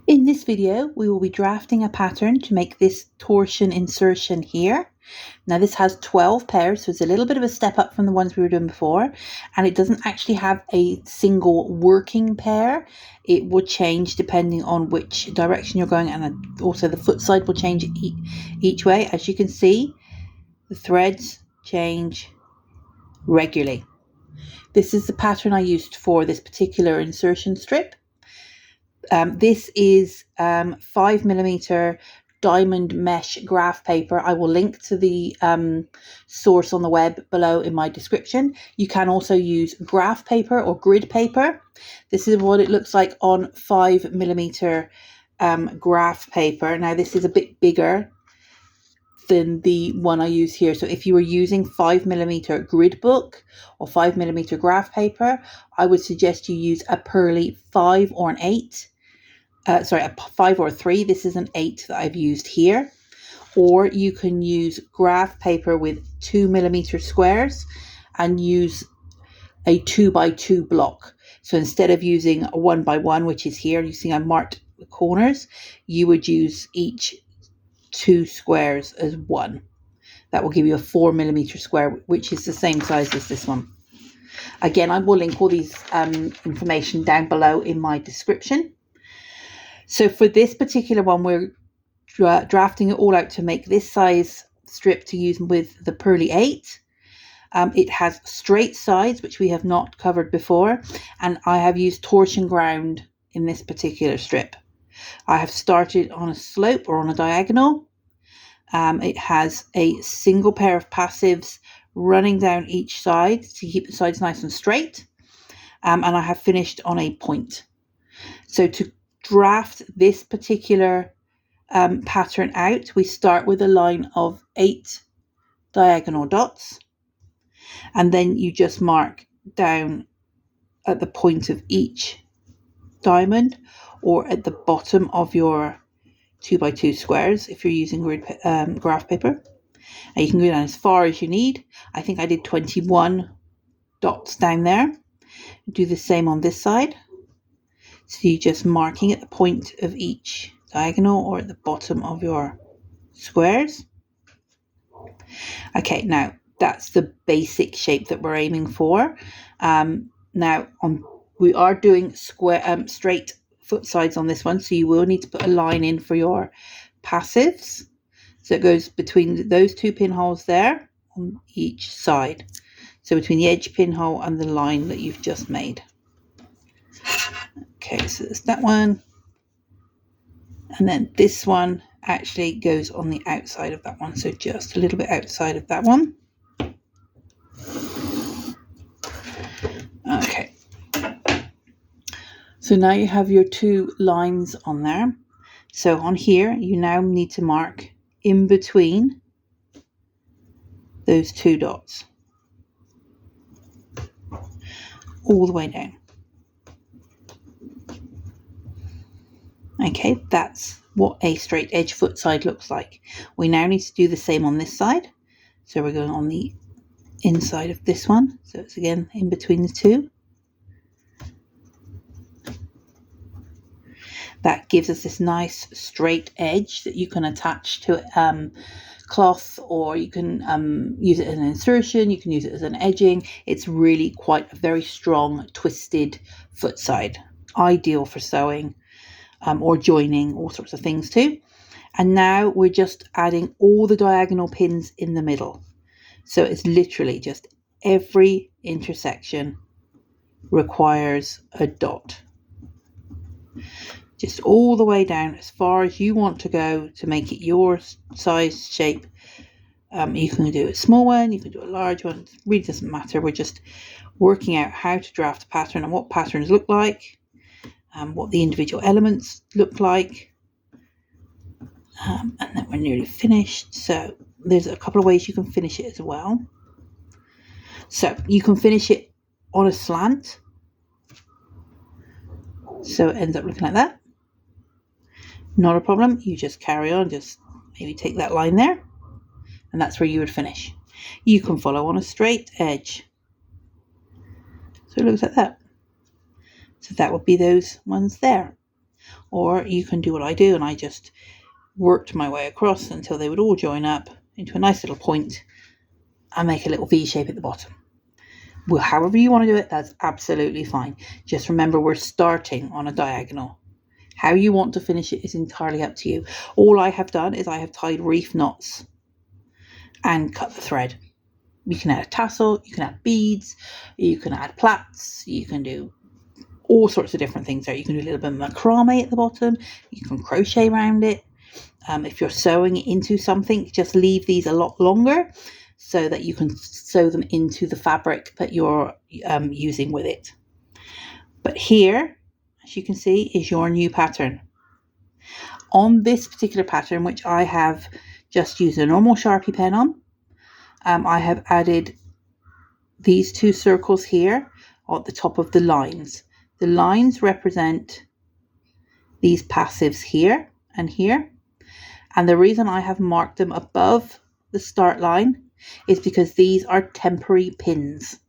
In this video, we will be drafting a pattern to make this torsion insertion here. Now this has 12 pairs, so it's a little bit of a step up from the ones we were doing before, and it doesn't actually have a single working pair. It will change depending on which direction you're going, and also the foot side will change each way. As you can see, the threads change regularly. This is the pattern I used for this particular insertion strip. This is 5mm diamond mesh graph paper. I will link to the source on the web below in my description. You can also use graph paper or grid paper. This is what it looks like on 5mm graph paper. Now this is a bit bigger than the one I use here. So if you were using 5mm grid book or 5mm graph paper, I would suggest you use a Perle 5 or an 8. A 5 or a 3. This is an 8 that I've used here. Or you can use graph paper with 2mm squares and use a 2x2 block. So instead of using a 1x1, which is here, you see I marked the corners, you would use each 2 squares as 1. That will give you a 4mm square, which is the same size as this one. Again, I will link all these information down below in my description. So for this particular one, we're drafting it all out to make this size strip to use with the Perle 8. It has straight sides, which we have not covered before, and I have used torsion ground in this particular strip. I have started on a slope or on a diagonal. It has a single pair of passives running down each side to keep the sides nice and straight, and I have finished on a point. So to draft this particular pattern out, we start with a line of 8 diagonal dots, and then you just mark down at the point of each diamond or at the bottom of your 2x2 squares if you're using graph paper, and you can go down as far as you need. I think I did 21 dots down there. Do the same on this side. So you're just marking at the point of each diagonal or at the bottom of your squares. Okay, now that's the basic shape that we're aiming for. We are doing straight foot sides on this one, so you will need to put a line in for your passives. So it goes between those 2 pinholes there on each side. So between the edge pinhole and the line that you've just made. Okay, so there's that one. And then this one actually goes on the outside of that one. So just a little bit outside of that one. Okay. So now you have your 2 lines on there. So on here, you now need to mark in between those 2 dots. All the way down. Okay, that's what a straight edge foot side looks like. We now need to do the same on this side. So we're going on the inside of this one. So it's again in between the 2. That gives us this nice straight edge that you can attach to cloth, or you can use it as an insertion, you can use it as an edging. It's really quite a very strong twisted foot side, ideal for sewing or joining, all sorts of things too. And now we're just adding all the diagonal pins in the middle. So it's literally just every intersection requires a dot. Just all the way down as far as you want to go to make it your size shape. You can do a small one, you can do a large one. It really doesn't matter. We're just working out how to draft a pattern and what patterns look like, what the individual elements look like. And then we're nearly finished. So there's a couple of ways you can finish it as well. So you can finish it on a slant. So it ends up looking like that. Not a problem. You just carry on, just maybe take that line there, and that's where you would finish. You can follow on a straight edge. So it looks like that. So that would be those ones there. or you can do what I do, and I just worked my way across until they would all join up into a nice little point and make a little V shape at the bottom. Well, however you want to do it, that's absolutely fine. Just remember, we're starting on a diagonal. How you want to finish it is entirely up to you. All I have done is I have tied reef knots and cut the thread. You can add a tassel, you can add beads, you can add plaits, you can do all sorts of different things there. You can do a little bit of macrame at the bottom, you can crochet around it. If you're sewing it into something, just leave these a lot longer so that you can sew them into the fabric that you're using with it. But here, as you can see, is your new pattern. On this particular pattern, which I have just used a normal Sharpie pen on, I have added these two circles here at the top of the lines. The lines represent these passives here and here. And the reason I have marked them above the start line is because these are temporary pins.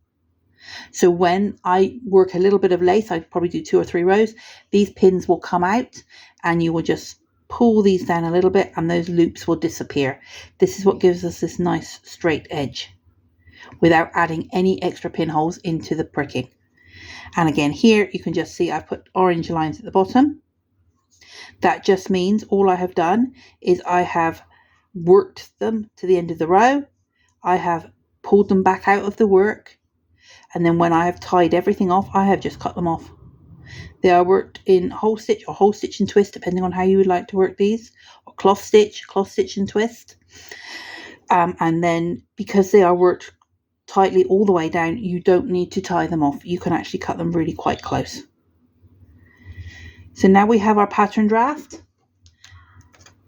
So when I work a little bit of lace, I probably do 2 or 3 rows, these pins will come out and you will just pull these down a little bit and those loops will disappear. This is what gives us this nice straight edge without adding any extra pinholes into the pricking. And again, here you can just see I've put orange lines at the bottom. That just means all I have done is I have worked them to the end of the row. I have pulled them back out of the work. And then when I have tied everything off, I have just cut them off. They are worked in whole stitch or whole stitch and twist, depending on how you would like to work these, or cloth stitch and twist. And then because they are worked tightly all the way down, you don't need to tie them off. You can actually cut them really quite close. So now we have our pattern draft.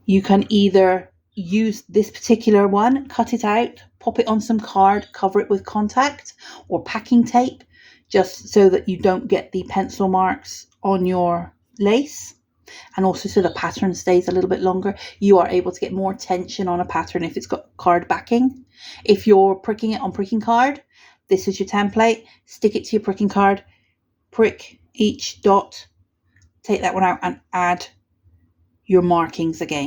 You can either use this particular one, cut it out, pop it on some card, cover it with contact or packing tape, just so that you don't get the pencil marks on your lace, and also so the pattern stays a little bit longer. You are able to get more tension on a pattern if it's got card backing. If you're pricking it on pricking card, this is your template. Stick it to your pricking card, prick each dot, take that one out and add your markings again.